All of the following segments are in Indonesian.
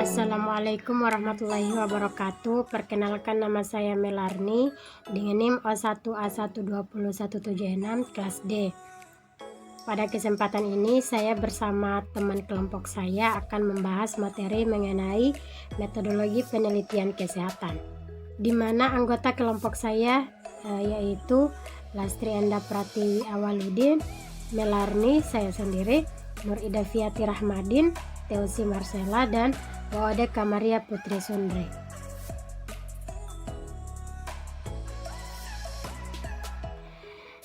Assalamualaikum warahmatullahi wabarakatuh. Perkenalkan, nama saya Melarni dengan NIM O1A12017 kelas D. Pada kesempatan ini saya bersama teman kelompok saya akan membahas materi mengenai metodologi penelitian kesehatan, di mana anggota kelompok saya yaitu Lastri Enda Pratiwi Awaludin, Melarni, saya sendiri, Nur Ida Fiati Rahmadin, Teusi Marcella, dan Wawade Kamaria Putri Sundre.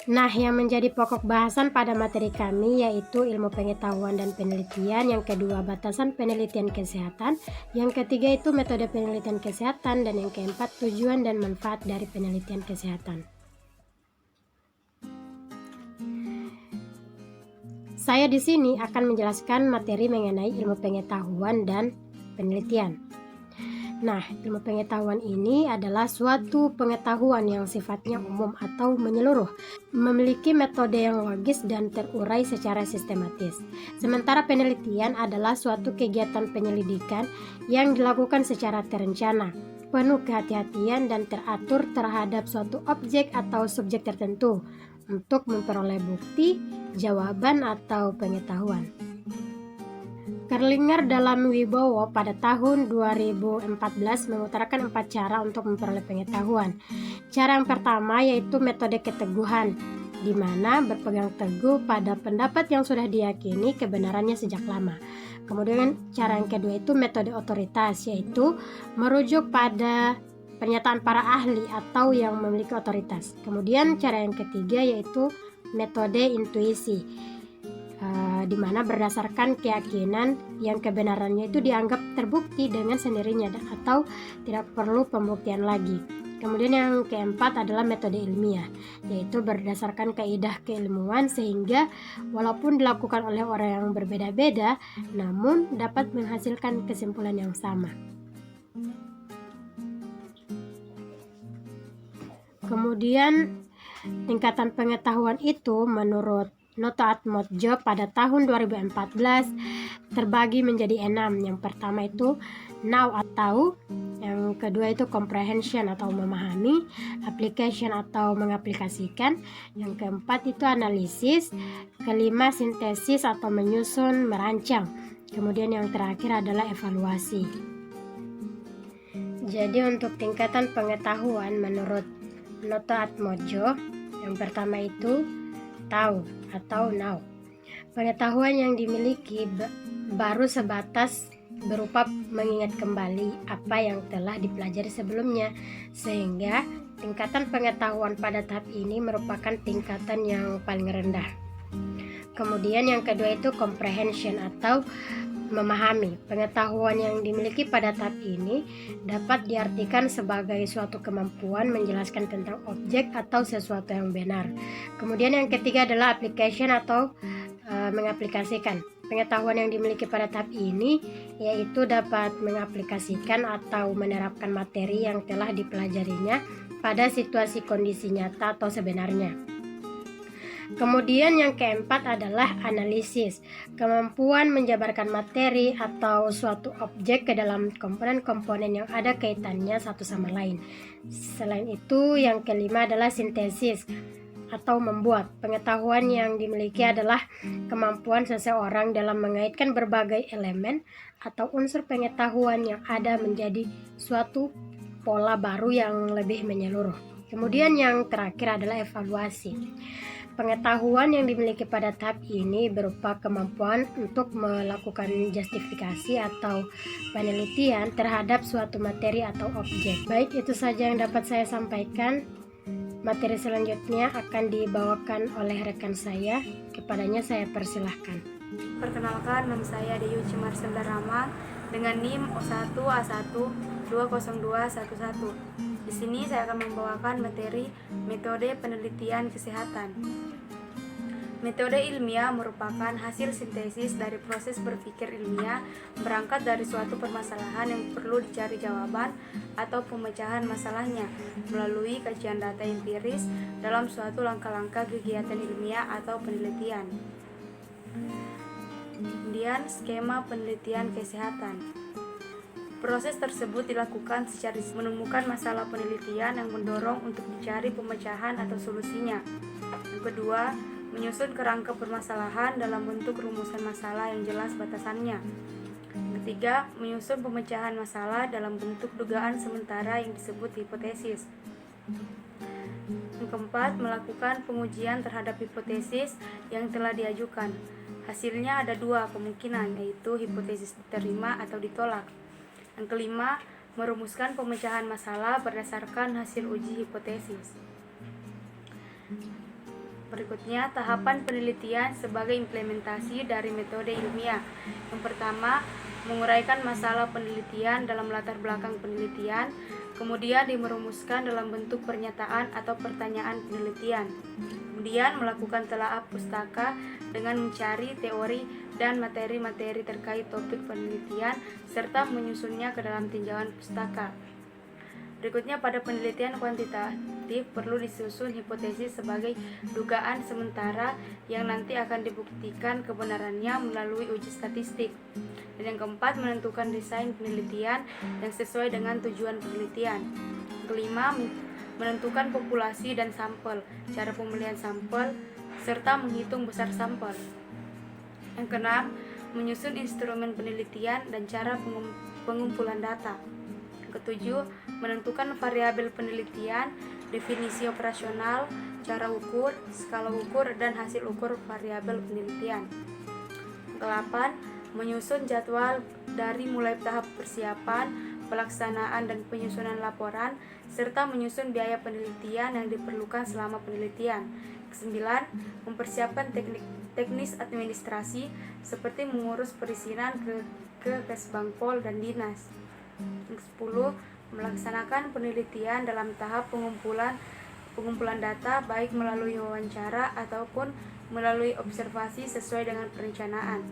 Nah, yang menjadi pokok bahasan pada materi kami yaitu ilmu pengetahuan dan penelitian, yang kedua batasan penelitian kesehatan, yang ketiga itu metode penelitian kesehatan, dan yang keempat tujuan dan manfaat dari penelitian kesehatan. Saya di sini akan menjelaskan materi mengenai ilmu pengetahuan dan penelitian. Nah, ilmu pengetahuan ini adalah suatu pengetahuan yang sifatnya umum atau menyeluruh, memiliki metode yang logis dan terurai secara sistematis. Sementara penelitian adalah suatu kegiatan penyelidikan yang dilakukan secara terencana, penuh kehati-hatian dan teratur terhadap suatu objek atau subjek tertentu untuk memperoleh bukti, jawaban, atau pengetahuan. Kerlinger dalam Wibowo pada tahun 2014 mengutarakan 4 cara untuk memperoleh pengetahuan. Cara yang pertama yaitu metode keteguhan, di mana berpegang teguh pada pendapat yang sudah diyakini kebenarannya sejak lama. Kemudian cara yang kedua itu metode otoritas, yaitu merujuk pada pernyataan para ahli atau yang memiliki otoritas. Kemudian cara yang ketiga yaitu metode intuisi, di mana berdasarkan keyakinan yang kebenarannya itu dianggap terbukti dengan sendirinya atau tidak perlu pembuktian lagi. Kemudian yang keempat adalah metode ilmiah, yaitu berdasarkan kaidah keilmuan sehingga walaupun dilakukan oleh orang yang berbeda-beda namun dapat menghasilkan kesimpulan yang sama. Kemudian tingkatan pengetahuan itu menurut Noto Atmodjo pada tahun 2014 terbagi menjadi 6. Yang pertama itu know atau, yang kedua itu comprehension atau memahami, application atau mengaplikasikan, yang keempat itu analisis, kelima sintesis atau menyusun, merancang, kemudian yang terakhir adalah evaluasi. Jadi untuk tingkatan pengetahuan menurut Noto Atmodjo, yang pertama itu tahu atau know. Pengetahuan yang dimiliki baru sebatas berupa mengingat kembali apa yang telah dipelajari sebelumnya, sehingga tingkatan pengetahuan pada tahap ini merupakan tingkatan yang paling rendah. Kemudian yang kedua itu comprehension atau memahami. Pengetahuan yang dimiliki pada tahap ini dapat diartikan sebagai suatu kemampuan menjelaskan tentang objek atau sesuatu yang benar. Kemudian yang ketiga adalah application atau mengaplikasikan. Pengetahuan yang dimiliki pada tahap ini yaitu dapat mengaplikasikan atau menerapkan materi yang telah dipelajarinya pada situasi kondisi nyata atau sebenarnya. Kemudian yang keempat adalah analisis, kemampuan menjabarkan materi atau suatu objek ke dalam komponen-komponen yang ada kaitannya satu sama lain. Selain itu, yang kelima adalah sintesis atau membuat. Pengetahuan yang dimiliki adalah kemampuan seseorang dalam mengaitkan berbagai elemen atau unsur pengetahuan yang ada menjadi suatu pola baru yang lebih menyeluruh. Kemudian yang terakhir adalah evaluasi. Pengetahuan yang dimiliki pada tahap ini berupa kemampuan untuk melakukan justifikasi atau penelitian terhadap suatu materi atau objek. Baik, itu saja yang dapat saya sampaikan. Materi selanjutnya akan dibawakan oleh rekan saya. Kepadanya saya persilahkan. Perkenalkan, nama saya Deyuci Marcella Rama dengan NIM O1A1202211. Di sini saya akan membawakan materi metode penelitian kesehatan. Metode ilmiah merupakan hasil sintesis dari proses berpikir ilmiah berangkat dari suatu permasalahan yang perlu dicari jawaban atau pemecahan masalahnya melalui kajian data empiris dalam suatu langkah-langkah kegiatan ilmiah atau penelitian. Kemudian skema penelitian kesehatan. Proses tersebut dilakukan secara menemukan masalah penelitian yang mendorong untuk dicari pemecahan atau solusinya. Yang kedua, menyusun kerangka permasalahan dalam bentuk rumusan masalah yang jelas batasannya. Yang ketiga, menyusun pemecahan masalah dalam bentuk dugaan sementara yang disebut hipotesis. Yang keempat, melakukan pengujian terhadap hipotesis yang telah diajukan. Hasilnya ada dua kemungkinan, yaitu hipotesis diterima atau ditolak. Yang kelima, merumuskan pemecahan masalah berdasarkan hasil uji hipotesis. Berikutnya, tahapan penelitian sebagai implementasi dari metode ilmiah. Yang pertama, menguraikan masalah penelitian dalam latar belakang penelitian, kemudian dimerumuskan dalam bentuk pernyataan atau pertanyaan penelitian. Kemudian melakukan telaah pustaka dengan mencari teori dan materi-materi terkait topik penelitian serta menyusunnya ke dalam tinjauan pustaka. Berikutnya, pada penelitian kuantitatif perlu disusun hipotesis sebagai dugaan sementara yang nanti akan dibuktikan kebenarannya melalui uji statistik. Dan yang keempat, menentukan desain penelitian yang sesuai dengan tujuan penelitian. Kelima, menentukan populasi dan sampel, cara pemilihan sampel, serta menghitung besar sampel. Yang keenam, menyusun instrumen penelitian dan cara pengumpulan data. Yang ketujuh, menentukan variabel penelitian, definisi operasional, cara ukur, skala ukur, dan hasil ukur variabel penelitian. Yang kedelapan, menyusun jadwal dari mulai tahap persiapan, pelaksanaan, dan penyusunan laporan, serta menyusun biaya penelitian yang diperlukan selama penelitian. Kesembilan, mempersiapkan teknis administrasi seperti mengurus perizinan ke Kesbangpol dan dinas. Yang 10, melaksanakan penelitian dalam tahap pengumpulan data baik melalui wawancara ataupun melalui observasi sesuai dengan perencanaan.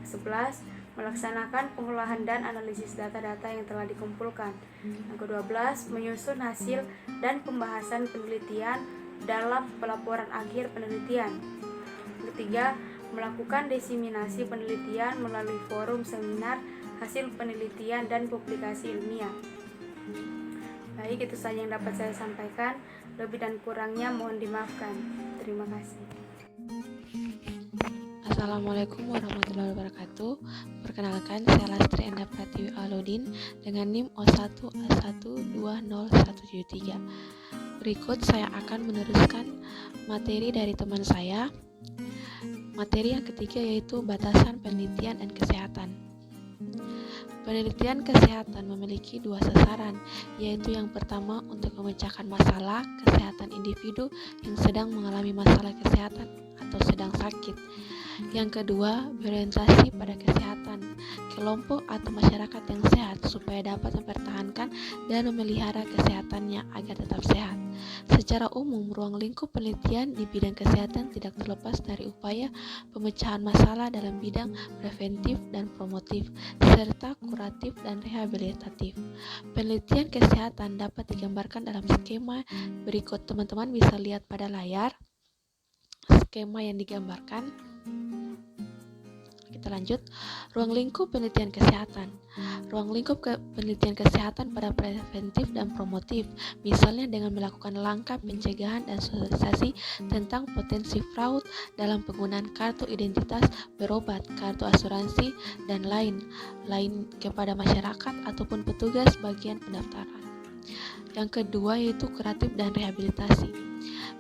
11, melaksanakan pengolahan dan analisis data-data yang telah dikumpulkan. Yang ke-12, menyusun hasil dan pembahasan penelitian dalam pelaporan akhir penelitian. Yang ketiga, melakukan diseminasi penelitian melalui forum seminar, hasil penelitian, dan publikasi ilmiah. Baik, itu saja yang dapat saya sampaikan. Lebih dan kurangnya mohon dimaafkan. Terima kasih. Assalamualaikum warahmatullahi wabarakatuh. Perkenalkan, saya Lastri Enda Pratiwi Aludin dengan NIM 01A1201173. Berikut saya akan meneruskan materi dari teman saya. Materi yang ketiga yaitu batasan penelitian dan kesehatan. Penelitian kesehatan memiliki dua sasaran, yaitu yang pertama untuk memecahkan masalah kesehatan individu yang sedang mengalami masalah kesehatan atau sedang sakit. Yang kedua, berorientasi pada kesehatan kelompok atau masyarakat yang sehat supaya dapat mempertahankan dan memelihara kesehatannya agar tetap sehat. Secara umum, ruang lingkup penelitian di bidang kesehatan tidak terlepas dari upaya pemecahan masalah dalam bidang preventif dan promotif, serta kuratif dan rehabilitatif. Penelitian kesehatan dapat digambarkan dalam skema berikut. Teman-teman bisa lihat pada layar skema yang digambarkan. Kita lanjut. Ruang lingkup penelitian kesehatan. Ruang lingkup penelitian kesehatan pada preventif dan promotif, misalnya dengan melakukan langkah pencegahan dan sosialisasi tentang potensi fraud dalam penggunaan kartu identitas berobat, kartu asuransi, dan lain kepada masyarakat ataupun petugas bagian pendaftaran. Yang kedua yaitu kuratif dan rehabilitasi.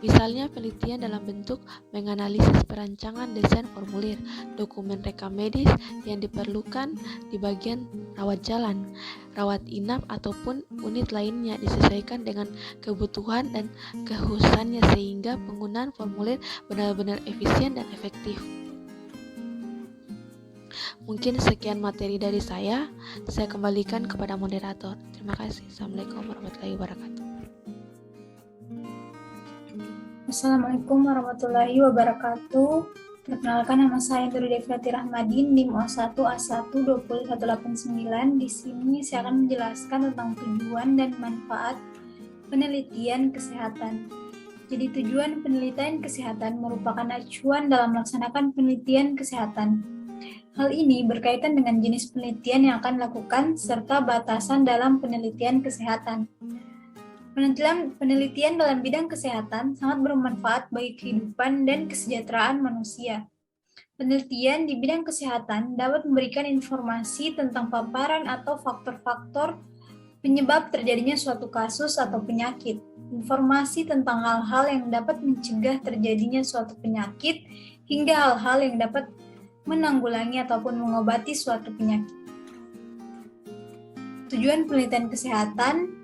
Misalnya penelitian dalam bentuk menganalisis perancangan desain formulir, dokumen rekam medis yang diperlukan di bagian rawat jalan, rawat inap ataupun unit lainnya disesuaikan dengan kebutuhan dan kekhususannya sehingga penggunaan formulir benar-benar efisien dan efektif. Mungkin sekian materi dari saya kembalikan kepada moderator. Terima kasih. Assalamualaikum warahmatullahi wabarakatuh. Assalamualaikum warahmatullahi wabarakatuh. Perkenalkan, nama saya Nuri Devati Rahmadin, NIM 01A1201189. Di sini saya akan menjelaskan tentang tujuan dan manfaat penelitian kesehatan. Jadi tujuan penelitian kesehatan merupakan acuan dalam melaksanakan penelitian kesehatan. Hal ini berkaitan dengan jenis penelitian yang akan dilakukan serta batasan dalam penelitian kesehatan. Penelitian dalam bidang kesehatan sangat bermanfaat bagi kehidupan dan kesejahteraan manusia. Penelitian di bidang kesehatan dapat memberikan informasi tentang paparan atau faktor-faktor penyebab terjadinya suatu kasus atau penyakit, informasi tentang hal-hal yang dapat mencegah terjadinya suatu penyakit, hingga hal-hal yang dapat menanggulangi ataupun mengobati suatu penyakit. Tujuan penelitian kesehatan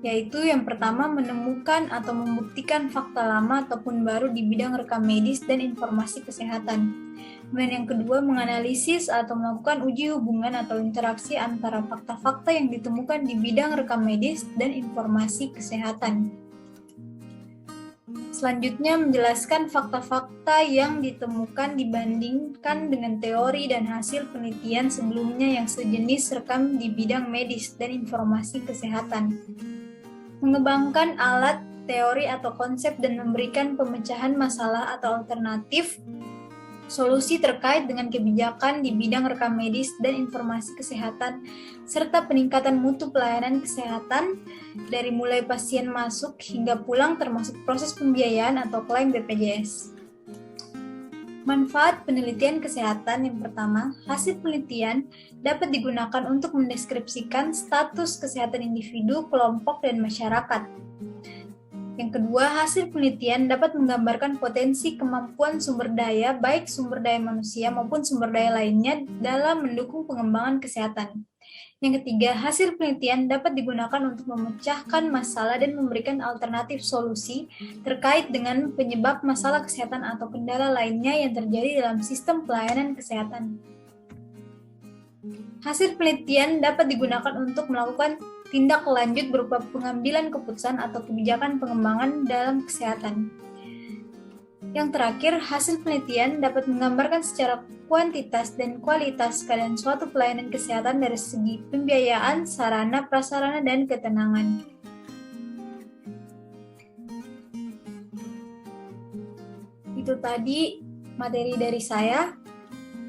yaitu yang pertama menemukan atau membuktikan fakta lama ataupun baru di bidang rekam medis dan informasi kesehatan. Kemudian yang kedua menganalisis atau melakukan uji hubungan atau interaksi antara fakta-fakta yang ditemukan di bidang rekam medis dan informasi kesehatan. Selanjutnya menjelaskan fakta-fakta yang ditemukan dibandingkan dengan teori dan hasil penelitian sebelumnya yang sejenis rekam di bidang medis dan informasi kesehatan. Mengembangkan alat, teori atau konsep dan memberikan pemecahan masalah atau alternatif solusi terkait dengan kebijakan di bidang rekam medis dan informasi kesehatan, serta peningkatan mutu pelayanan kesehatan dari mulai pasien masuk hingga pulang termasuk proses pembiayaan atau klaim BPJS. Manfaat penelitian kesehatan yang pertama, hasil penelitian dapat digunakan untuk mendeskripsikan status kesehatan individu, kelompok, dan masyarakat. Yang kedua, hasil penelitian dapat menggambarkan potensi kemampuan sumber daya, baik sumber daya manusia maupun sumber daya lainnya dalam mendukung pengembangan kesehatan. Yang ketiga, hasil penelitian dapat digunakan untuk memecahkan masalah dan memberikan alternatif solusi terkait dengan penyebab masalah kesehatan atau kendala lainnya yang terjadi dalam sistem pelayanan kesehatan. Hasil penelitian dapat digunakan untuk melakukan tindak lanjut berupa pengambilan keputusan atau kebijakan pengembangan dalam kesehatan. Yang terakhir, hasil penelitian dapat menggambarkan secara kuantitas dan kualitas keadaan suatu pelayanan kesehatan dari segi pembiayaan, sarana, prasarana, dan ketenangan. Itu tadi materi dari saya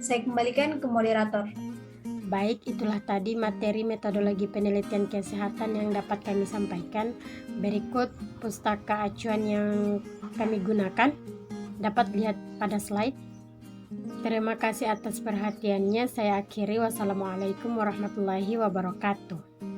kembalikan ke moderator. Baik, itulah tadi materi metodologi penelitian kesehatan yang dapat kami sampaikan. Berikut pustaka acuan yang kami gunakan. Dapat lihat pada slide. Terima kasih atas perhatiannya. Saya akhiri. Wassalamualaikum warahmatullahi wabarakatuh.